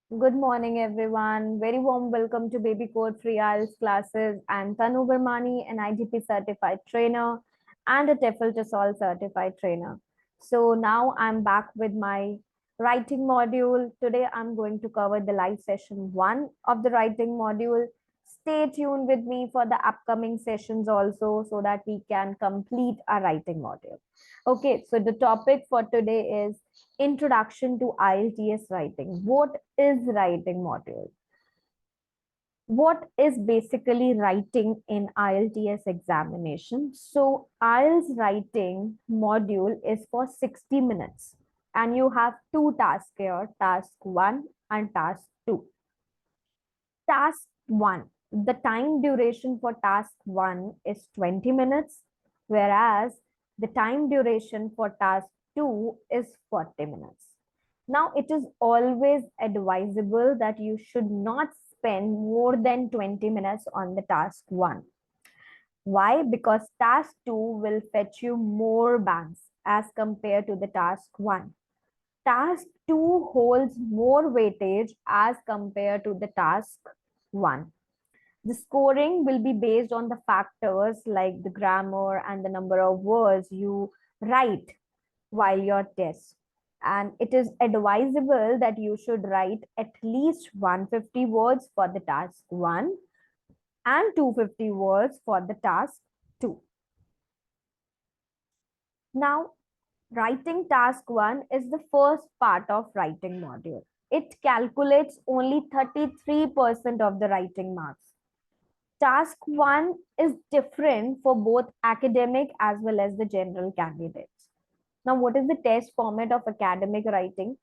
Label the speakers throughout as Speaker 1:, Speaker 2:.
Speaker 1: Good morning, everyone. Very warm welcome to Baby Code Free IELTS classes. I'm Tanu Vermani, an IGP certified trainer and a TEFL to Solve certified trainer. So now I'm back with my writing module. Today I'm going to cover the live session one of the writing module. Stay tuned with me for the upcoming sessions also so that we can complete our writing module. Okay, so the topic for today is Introduction to IELTS Writing. What is writing module? What is basically writing in IELTS examination? So IELTS writing module is for 60 minutes and you have two tasks here, task 1 and task 2. Task 1, the time duration for task 1 is 20 minutes, whereas the time duration for task 2 is 40 minutes. Now, it is always advisable that you should not spend more than 20 minutes on the task 1. Why? Because task 2 will fetch you more banks as compared to the task 1. Task 2 holds more weightage as compared to the task 1. The scoring will be based on the factors like the grammar and the number of words you write while your test. And it is advisable that you should write at least 150 words for the task 1 and 250 words for the task 2. Now, writing task 1 is the first part of writing module. It calculates only 33% of the writing marks. Task 1 is different for both academic as well as the general candidates. Now, what is the test format of academic writing?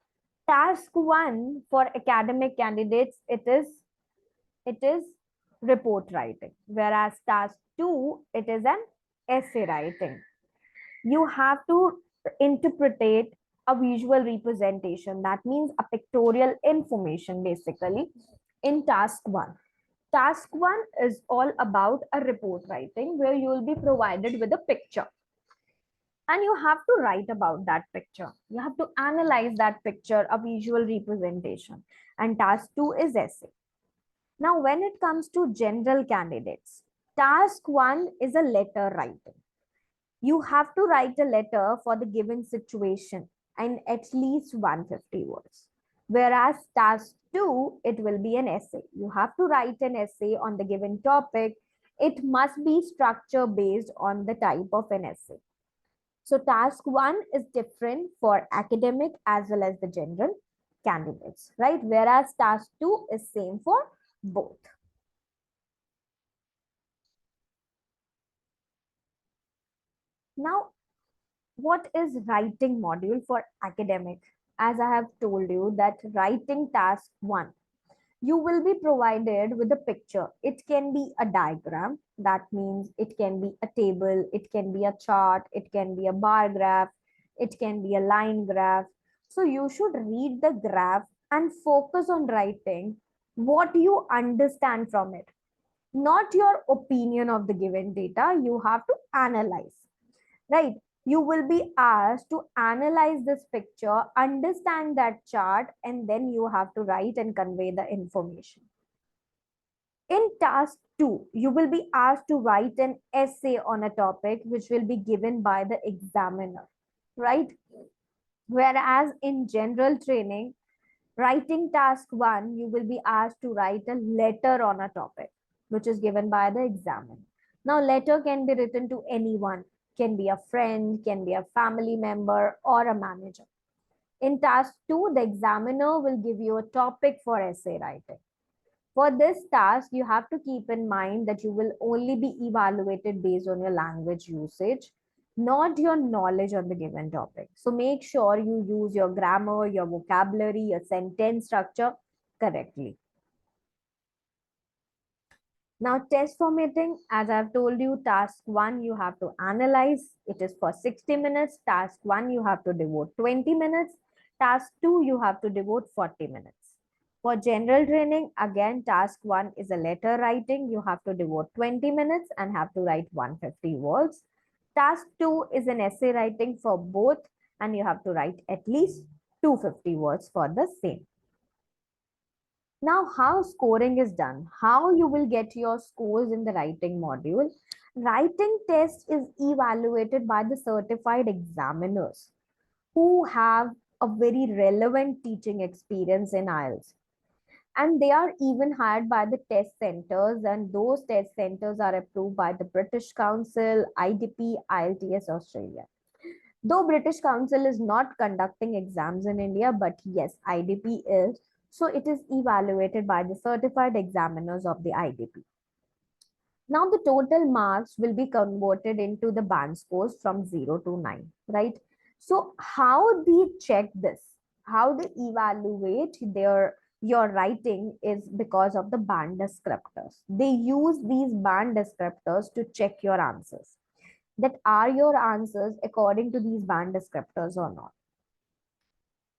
Speaker 1: Task 1 for academic candidates, it is report writing, whereas task 2, it is an essay writing. You have to interpret a visual representation, that means a pictorial information basically, in task 1. Task 1 is all about a report writing where you will be provided with a picture and you have to write about that picture. You have to analyze that picture, a visual representation. And task 2 is essay. Now, when it comes to general candidates, task 1 is a letter writing. You have to write a letter for the given situation and at least 150 words. Whereas task 2, it will be an essay. You have to write an essay on the given topic. It must be structure based on the type of an essay. So task 1 is different for academic as well as the general candidates, right? Whereas task 2 is same for both. Now, what is writing module for academic? As I have told you that writing task 1, you will be provided with a picture. It can be a diagram, that means it can be a table, it can be a chart, it can be a bar graph, it can be a line graph. So you should read the graph and focus on writing what you understand from it, not your opinion of the given data. You have to analyze, right? You will be asked to analyze this picture, understand that chart, and then you have to write and convey the information. In task 2, you will be asked to write an essay on a topic which will be given by the examiner, right? Whereas in general training, writing task 1, you will be asked to write a letter on a topic which is given by the examiner. Now, letter can be written to anyone, can be a friend, can be a family member, or a manager. In task 2, the examiner will give you a topic for essay writing. For this task, you have to keep in mind that you will only be evaluated based on your language usage, not your knowledge on the given topic. So make sure you use your grammar, your vocabulary, your sentence structure correctly. Now, test formatting, as I've told you, task 1, you have to analyze. It is for 60 minutes. Task 1, you have to devote 20 minutes. Task 2, you have to devote 40 minutes. For general training, again, task 1 is a letter writing. You have to devote 20 minutes and have to write 150 words. Task 2 is an essay writing for both, and you have to write at least 250 words for the same. Now, how scoring is done, how you will get your scores in the writing module. Writing test is evaluated by the certified examiners who have a very relevant teaching experience in IELTS. And they are even hired by the test centers, and those test centers are approved by the British Council, IDP, IELTS Australia. Though British Council is not conducting exams in India, but yes, IDP is. So it is evaluated by the certified examiners of the IDP. Now the total marks will be converted into the band scores from 0 to 9, right? So how they check this, how they evaluate your writing is because of the band descriptors. They use these band descriptors to check your answers. That are your answers according to these band descriptors or not.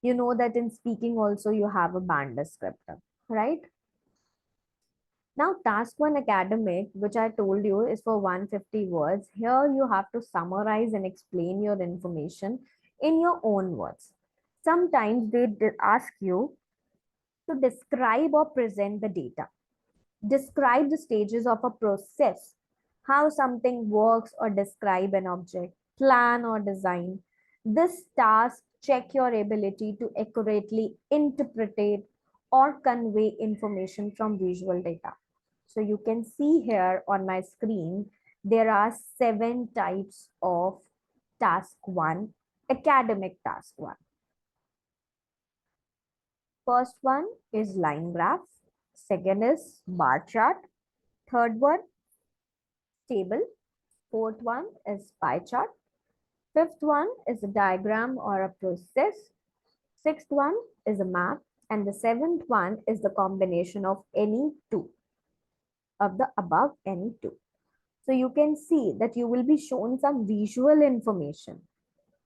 Speaker 1: You know that in speaking also you have a band descriptor, right? Now, task one academic, which I told you is for 150 words. Here you have to summarize and explain your information in your own words. Sometimes they ask you to describe or present the data. Describe the stages of a process, how something works, or describe an object, plan or design. This task check your ability to accurately interpret or convey information from visual data. So you can see here on my screen, there are 7 types of task 1, academic task 1. First one is line graph. Second is bar chart. Third one, table. Fourth one is pie chart. Fifth one is a diagram or a process. Sixth one is a map. And the seventh one is the combination of any two, of the above any two. So you can see that you will be shown some visual information.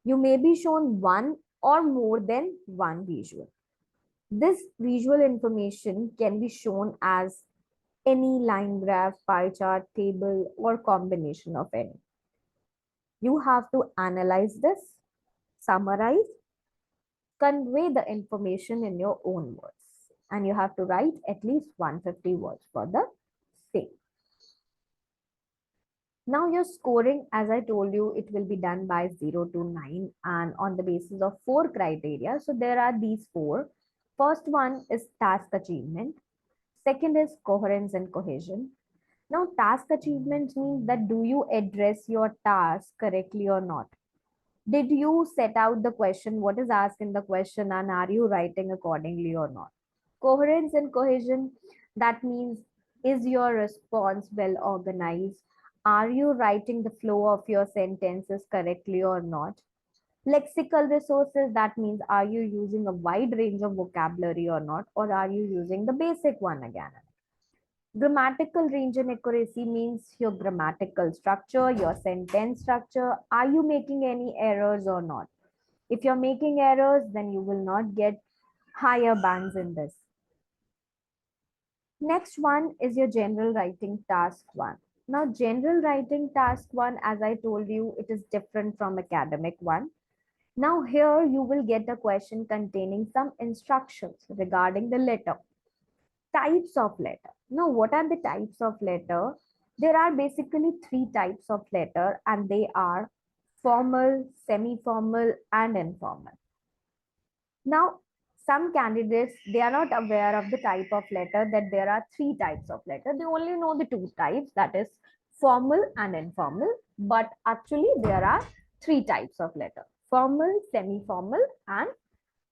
Speaker 1: You may be shown one or more than one visual. This visual information can be shown as any line graph, pie chart, table, or combination of any. You have to analyze this, summarize, convey the information in your own words. And you have to write at least 150 words for the same. Now your scoring, as I told you, it will be done by 0 to 9 and on the basis of 4 criteria. So there are these 4. First one is task achievement. Second is coherence and cohesion. Now task achievement means that do you address your task correctly or not? Did you set out the question, what is asked in the question, and are you writing accordingly or not? Coherence and cohesion, that means is your response well organized? Are you writing the flow of your sentences correctly or not? Lexical resources, that means are you using a wide range of vocabulary or not, or are you using the basic one again? Grammatical range and accuracy means your grammatical structure, your sentence structure. Are you making any errors or not? If you're making errors, then you will not get higher bands in this. Next one is your general writing task 1. Now, general writing task 1, as I told you, it is different from academic one. Now, here you will get a question containing some instructions regarding the letter. Types of letter. Now, what are the types of letter? There are basically 3 types of letter, and they are formal, semi-formal, and informal. Now, some candidates, they are not aware of the type of letter, that there are 3 types of letter. They only know the 2 types, that is formal and informal. But actually, there are 3 types of letter: formal, semi-formal, and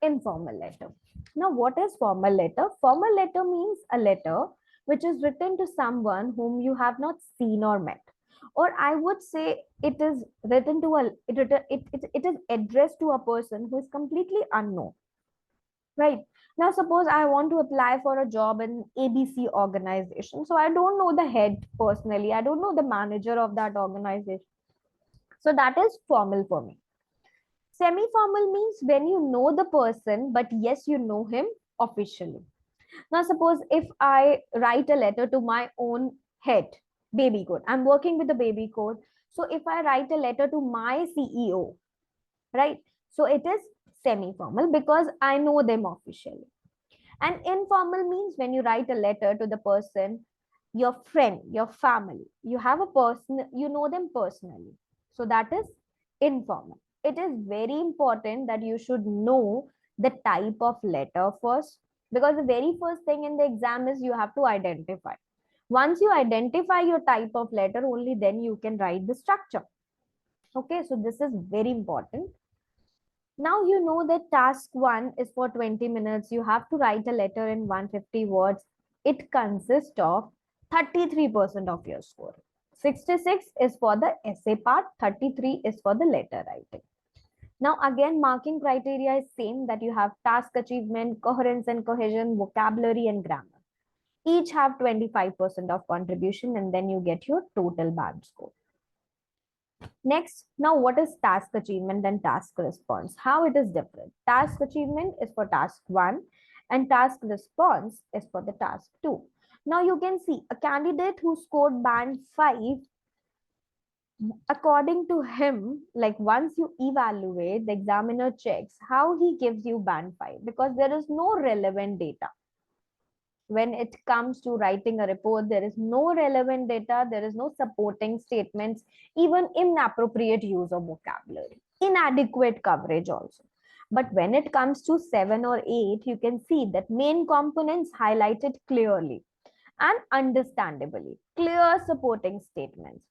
Speaker 1: informal letter. Now, what is formal letter? Formal letter means a letter which is written to someone whom you have not seen or met. Or I would say it is written to it is addressed to a person who is completely unknown. Right. Now, suppose I want to apply for a job in ABC organization. So I don't know the head personally. I don't know the manager of that organization. So that is formal for me. Semi-formal means when you know the person, but yes, you know him officially. Now, suppose if I write a letter to my own head, baby code, I'm working with the baby code. So if I write a letter to my CEO, right? So it is semi-formal because I know them officially. And informal means when you write a letter to the person, your friend, your family, you have a person, you know them personally. So that is informal. It is very important that you should know the type of letter first, because the very first thing in the exam is you have to identify. Once you identify your type of letter, only then you can write the structure. Okay, so this is very important. Now you know that task 1 is for 20 minutes. You have to write a letter in 150 words. It consists of 33% of your score. 66 is for the essay part, 33 is for the letter writing. Now again, marking criteria is same, that you have task achievement, coherence and cohesion, vocabulary and grammar. Each have 25% of contribution, and then you get your total band score. Next, now what is task achievement and task response? How it is different? Task achievement is for task 1 and task response is for the task 2. Now you can see a candidate who scored band 5, according to him, like once you evaluate, the examiner checks how he gives you band 5, because there is no relevant data. When it comes to writing a report, there is no relevant data, there is no supporting statements, even inappropriate use of vocabulary, inadequate coverage also. But when it comes to 7 or 8, you can see that main components highlighted clearly and understandably, clear supporting statements,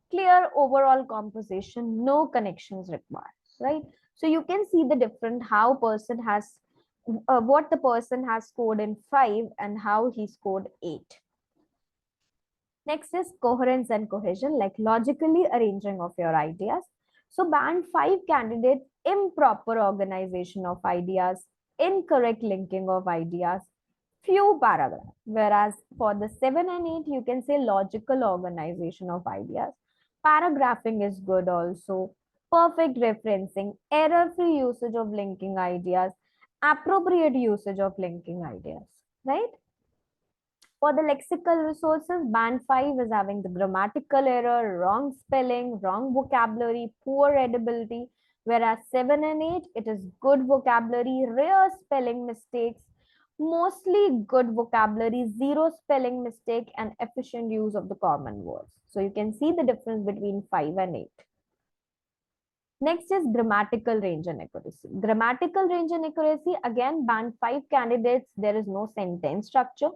Speaker 1: clear overall composition, no connections required, right? So you can see the different how person has what the person has scored in 5 and how he scored 8. Next is coherence and cohesion, like logically arranging of your ideas. So band 5 candidate, improper organization of ideas, incorrect linking of ideas, few paragraphs. Whereas for the 7 and 8, you can say logical organization of ideas. Paragraphing is good also. Perfect referencing, error-free usage of linking ideas, appropriate usage of linking ideas, right? For the lexical resources, band 5 is having the grammatical error, wrong spelling, wrong vocabulary, poor readability, whereas 7 and 8, it is good vocabulary, rare spelling mistakes, mostly good vocabulary, zero spelling mistake, and efficient use of the common words. So you can see the difference between 5 and 8. Next is grammatical range and accuracy. Grammatical range and accuracy, again, band 5 candidates, there is no sentence structure,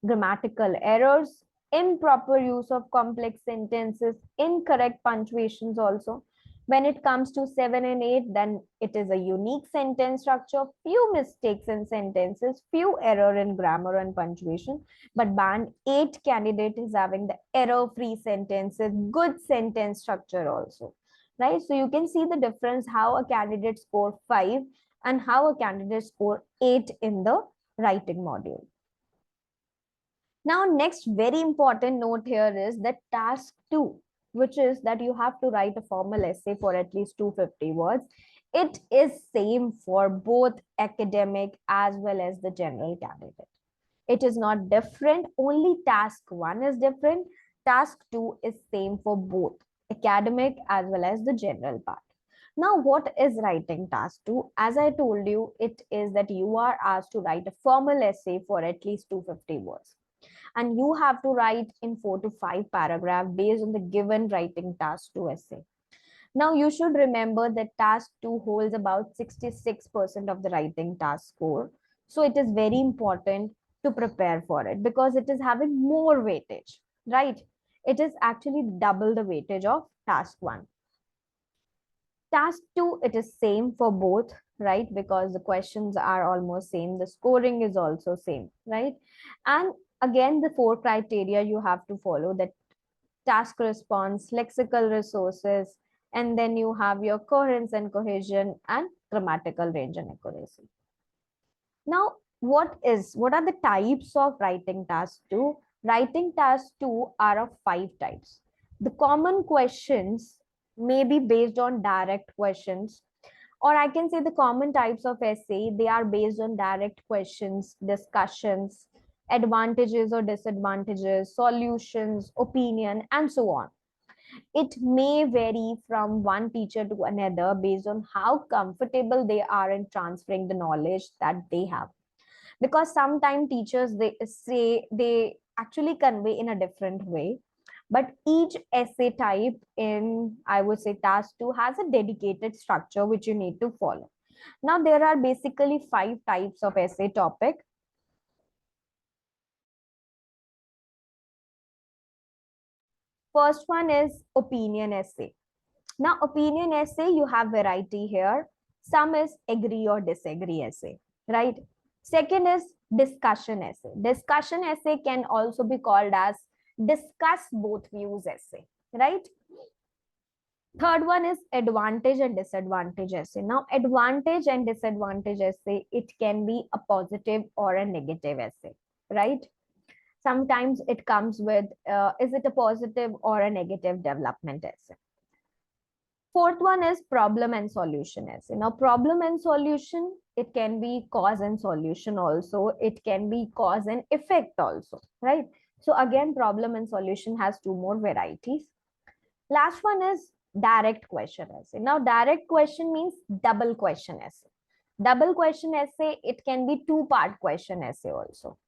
Speaker 1: grammatical errors, improper use of complex sentences, incorrect punctuations also. When it comes to 7 and 8, then it is a unique sentence structure, few mistakes in sentences, few error in grammar and punctuation. But band 8 candidate is having the error-free sentences, good sentence structure also, right? So you can see the difference how a candidate score 5 and how a candidate score 8 in the writing module. Now, next very important note here is that task 2, which is that you have to write a formal essay for at least 250 words. It is same for both academic as well as the general candidate. It is not different, only task 1 is different. Task 2 is same for both academic as well as the general part. Now, what is writing task 2? As I told you, it is that you are asked to write a formal essay for at least 250 words. And you have to write in 4 to 5 paragraphs based on the given writing task 2 essay. Now, you should remember that task 2 holds about 66% of the writing task score. So it is very important to prepare for it because it is having more weightage, right? It is actually double the weightage of task 1. Task 2, it is same for both, right? Because the questions are almost same. The scoring is also same, right? And again, the 4 criteria you have to follow: that task response, lexical resources, and then you have your coherence and cohesion and grammatical range and accuracy. Now, what are the types of writing task 2? Writing task 2 are of 5 types. The common questions may be based on direct questions, or I can say the common types of essay, they are based on direct questions, discussions, advantages or disadvantages, solutions, opinion, and so on. It may vary from one teacher to another based on how comfortable they are in transferring the knowledge that they have. because sometimes teachers they say they actually convey in a different way, but each essay type in, I would say, task 2 has a dedicated structure which you need to follow. Now there are basically 5 types of essay topic. First one is opinion essay. Now, opinion essay, you have variety here. Some is agree or disagree essay, right? Second is discussion essay. Discussion essay can also be called as discuss both views essay, right? Third one is advantage and disadvantage essay. Now, advantage and disadvantage essay, it can be a positive or a negative essay, right? Sometimes it comes with, is it a positive or a negative development essay? Fourth one is problem and solution essay. Now, problem and solution, it can be cause and solution also. It can be cause and effect also, right? So again, problem and solution has 2 more varieties. Last one is direct question essay. Now, direct question means double question essay. Double question essay, it can be 2-part question essay also,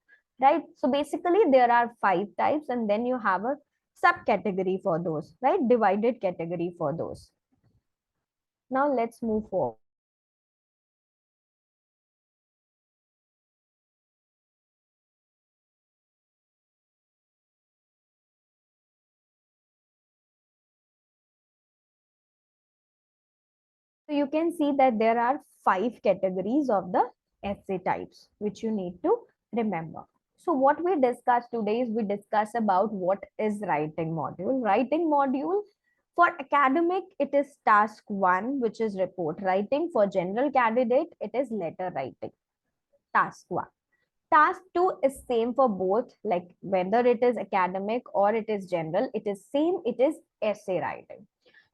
Speaker 1: right? So basically, there are 5 types, and then you have a subcategory for those, right? Divided category for those. Now let's move forward. So you can see that there are 5 categories of the essay types, which you need to remember. So what we discussed today is we discuss about what is writing module. Writing module for academic, it is task 1, which is report writing. For general candidate, it is letter writing, task 1. Task 2 is same for both, like whether it is academic or it is general, it is same, it is essay writing.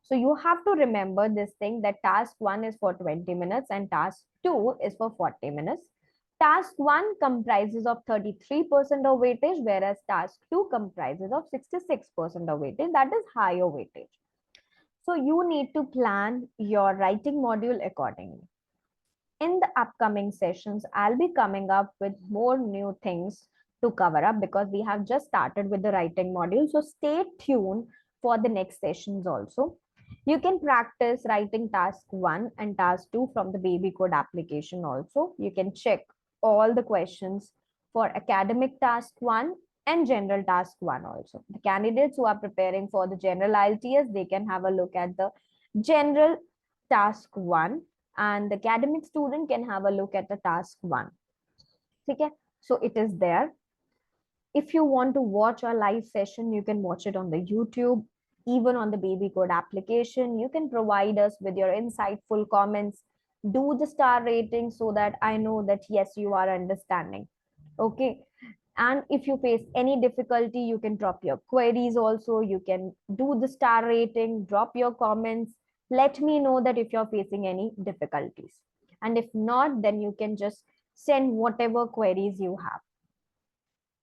Speaker 1: So you have to remember this thing that task 1 is for 20 minutes and task 2 is for 40 minutes. Task 1 comprises of 33% of weightage, whereas task 2 comprises of 66% of weightage, that is higher weightage. So you need to plan your writing module accordingly. In the upcoming sessions, I'll be coming up with more new things to cover up because we have just started with the writing module. So stay tuned for the next sessions also. You can practice writing task 1 and task 2 from the babycode application also. You can check all the questions for academic task 1 and general task 1 also. The candidates who are preparing for the general IELTS, they can have a look at the general task 1, and the academic student can have a look at the task 1. Okay, so it is there. If you want to watch a live session, you can watch it on the YouTube, even on the babycode application. You can provide us with your insightful comments, do the star rating so that I know that yes, you are understanding. Okay, and if you face any difficulty, you can drop your queries also. You can do the star rating, drop your comments, let me know that if you're facing any difficulties, and if not, then you can just send whatever queries you have.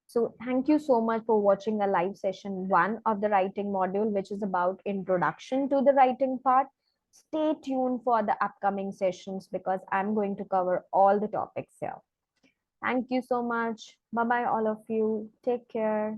Speaker 1: So thank you so much for watching a live session 1 of the writing module, which is about introduction to the writing part. Stay tuned for the upcoming sessions because I'm going to cover all the topics here. Thank you so much. Bye bye, all of you. Take care.